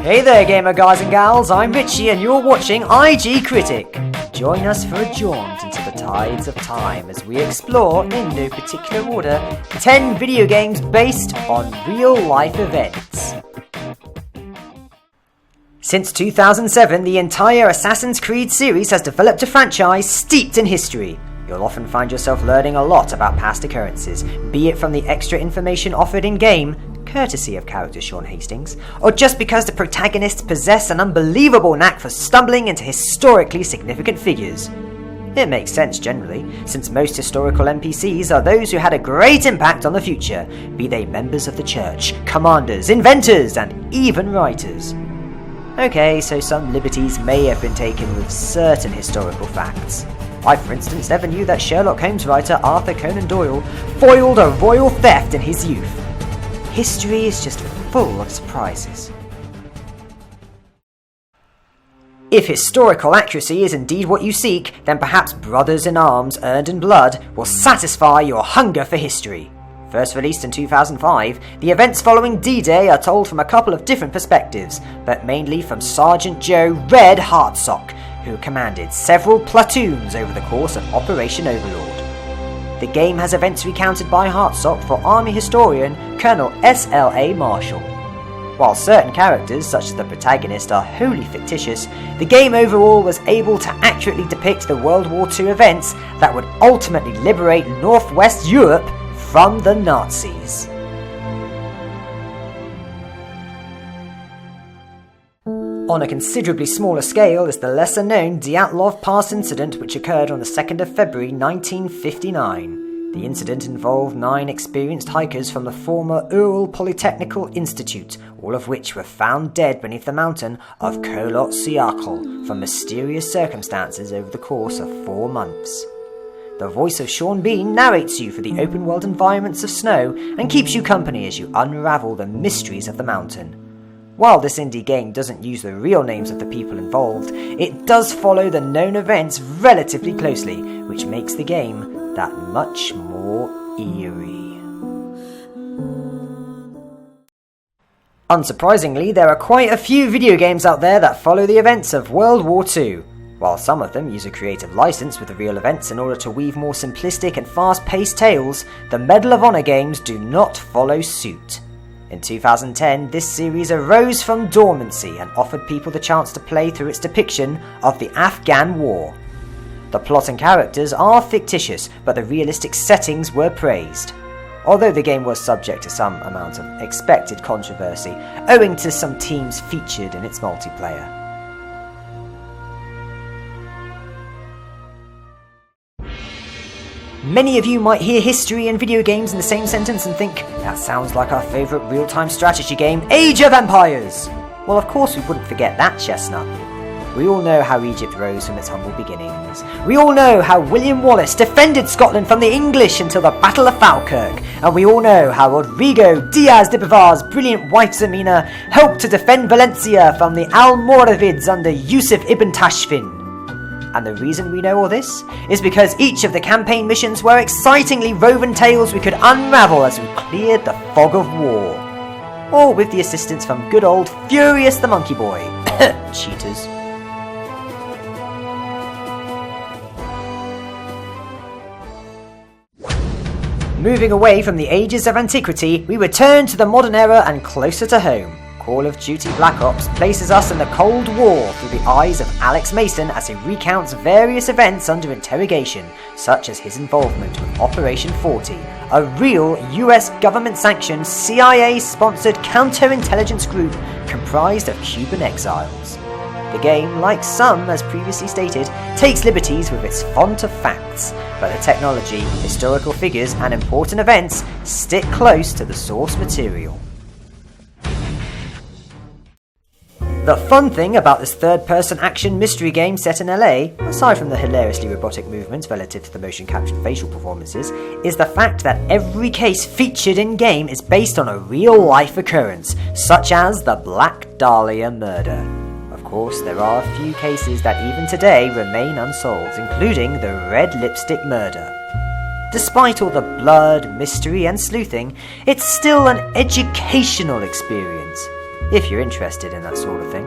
Hey there gamer guys and gals, I'm Richie and you're watching IGCritic. Join us for a jaunt into the tides of time as we explore, in no particular order, 10 video games based on real life events. Since 2007, the entire Assassin's Creed series has developed a franchise steeped in history. You'll often find yourself learning a lot about past occurrences, be it from the extra information offered in-game, courtesy of character Sean Hastings, or just because the protagonists possess an unbelievable knack for stumbling into historically significant figures. It makes sense generally, since most historical NPCs are those who had a great impact on the future, be they members of the church, commanders, inventors, and even writers. Okay, so some liberties may have been taken with certain historical facts. I, for instance, never knew that Sherlock Holmes writer Arthur Conan Doyle foiled a royal theft in his youth. History is just full of surprises. If historical accuracy is indeed what you seek, then perhaps Brothers in Arms Earned in Blood will satisfy your hunger for history. First released in 2005, the events following D-Day are told from a couple of different perspectives, but mainly from Sergeant Joe Red Hartsock, who commanded several platoons over the course of Operation Overlord. The game has events recounted by Hartsock for Army historian Colonel S.L.A. Marshall. While certain characters, such as the protagonist, are wholly fictitious, the game overall was able to accurately depict the World War II events that would ultimately liberate Northwest Europe from the Nazis. On a considerably smaller scale is the lesser-known Dyatlov Pass incident, which occurred on the 2nd of February 1959. The incident involved 9 experienced hikers from the former Ural Polytechnical Institute, all of which were found dead beneath the mountain of Kholot Syakhl from mysterious circumstances over the course of 4 months. The voice of Sean Bean narrates you through the open-world environments of snow and keeps you company as you unravel the mysteries of the mountain. While this indie game doesn't use the real names of the people involved, it does follow the known events relatively closely, which makes the game that much more eerie. Unsurprisingly, there are quite a few video games out there that follow the events of World War II. While some of them use a creative license with the real events in order to weave more simplistic and fast-paced tales, the Medal of Honor games do not follow suit. In 2010, this series arose from dormancy and offered people the chance to play through its depiction of the Afghan War. The plot and characters are fictitious, but the realistic settings were praised. Although the game was subject to some amount of expected controversy, owing to some teams featured in its multiplayer. Many of you might hear history and video games in the same sentence and think, that sounds like our favourite real-time strategy game, Age of Empires! Well, of course we wouldn't forget that chestnut. We all know how Egypt rose from its humble beginnings. We all know how William Wallace defended Scotland from the English until the Battle of Falkirk. And we all know how Rodrigo Diaz de Bivar's brilliant wife Zemina helped to defend Valencia from the Almoravids under Yusuf ibn Tashfin. And the reason we know all this is because each of the campaign missions were excitingly woven tales we could unravel as we cleared the fog of war. Or with the assistance from good old Furious the Monkey Boy. Cheaters. Moving away from the ages of antiquity, we return to the modern era and closer to home. Call of Duty Black Ops places us in the Cold War through the eyes of Alex Mason as he recounts various events under interrogation, such as his involvement with Operation 40, a real US government-sanctioned CIA-sponsored counterintelligence group comprised of Cuban exiles. The game, like some, as previously stated, takes liberties with its font of facts, but the technology, historical figures, and important events stick close to the source material. The fun thing about this third-person action mystery game set in LA, aside from the hilariously robotic movements relative to the motion-captured facial performances, is the fact that every case featured in-game is based on a real-life occurrence, such as the Black Dahlia murder. Of course, there are a few cases that even today remain unsolved, including the Red Lipstick murder. Despite all the blood, mystery, and sleuthing, it's still an educational experience. if you're interested in that sort of thing.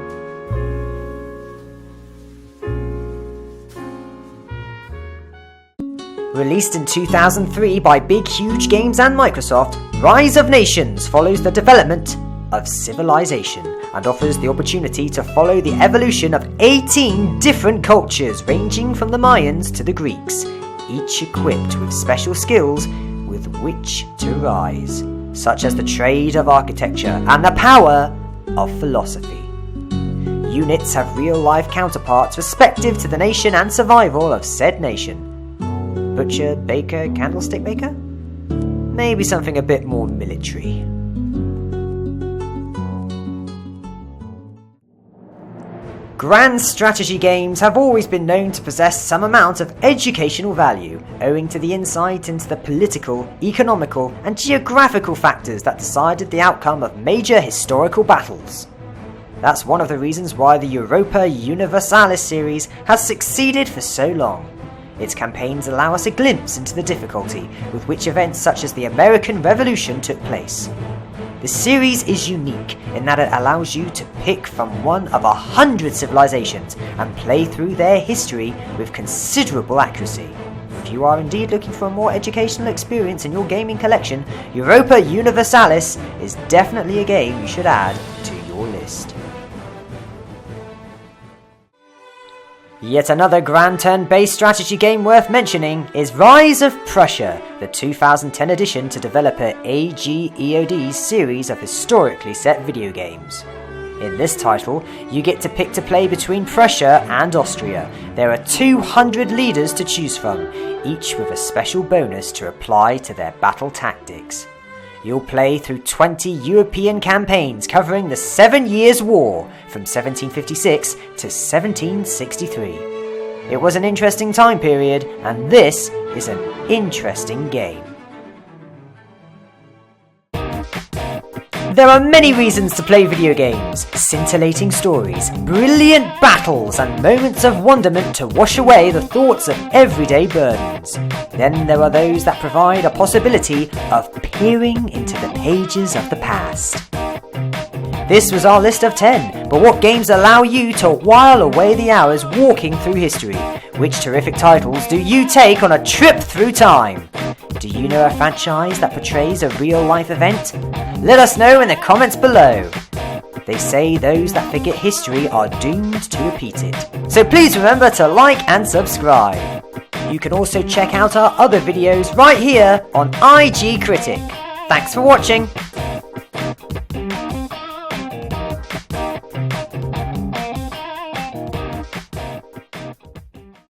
Released in 2003 by Big Huge Games and Microsoft, Rise of Nations follows the development of civilization and offers the opportunity to follow the evolution of 18 different cultures ranging from the Mayans to the Greeks, each equipped with special skills with which to rise, such as the trade of architecture and the power of philosophy. Units have real-life counterparts respective to the nation and survival of said nation. Butcher, baker, candlestick maker? Maybe something a bit more military. Grand strategy games have always been known to possess some amount of educational value, owing to the insight into the political, economical, and geographical factors that decided the outcome of major historical battles. That's one of the reasons why the Europa Universalis series has succeeded for so long. Its campaigns allow us a glimpse into the difficulty with which events such as the American Revolution took place. The series is unique in that it allows you to pick from one of 100 civilizations and play through their history with considerable accuracy. If you are indeed looking for a more educational experience in your gaming collection, Europa Universalis is definitely a game you should add to your list. Yet another grand turn-based strategy game worth mentioning is Rise of Prussia, the 2010 addition to developer IGCritic's series of historically set video games. In this title, you get to pick to play between Prussia and Austria. There are 200 leaders to choose from, each with a special bonus to apply to their battle tactics. You'll play through 20 European campaigns covering the 7 Years' War from 1756 to 1763. It was an interesting time period, and this is an interesting game. There are many reasons to play video games: scintillating stories, brilliant battles, and moments of wonderment to wash away the thoughts of everyday burdens. Then there are those that provide a possibility of peering into the pages of the past. This was our list of 10, but what games allow you to while away the hours walking through history? Which terrific titles do you take on a trip through time? Do you know a franchise that portrays a real-life event? Let us know in the comments below. They say those that forget history are doomed to repeat it. So please remember to like and subscribe. You can also check out our other videos right here on IGCritic. Thanks for watching.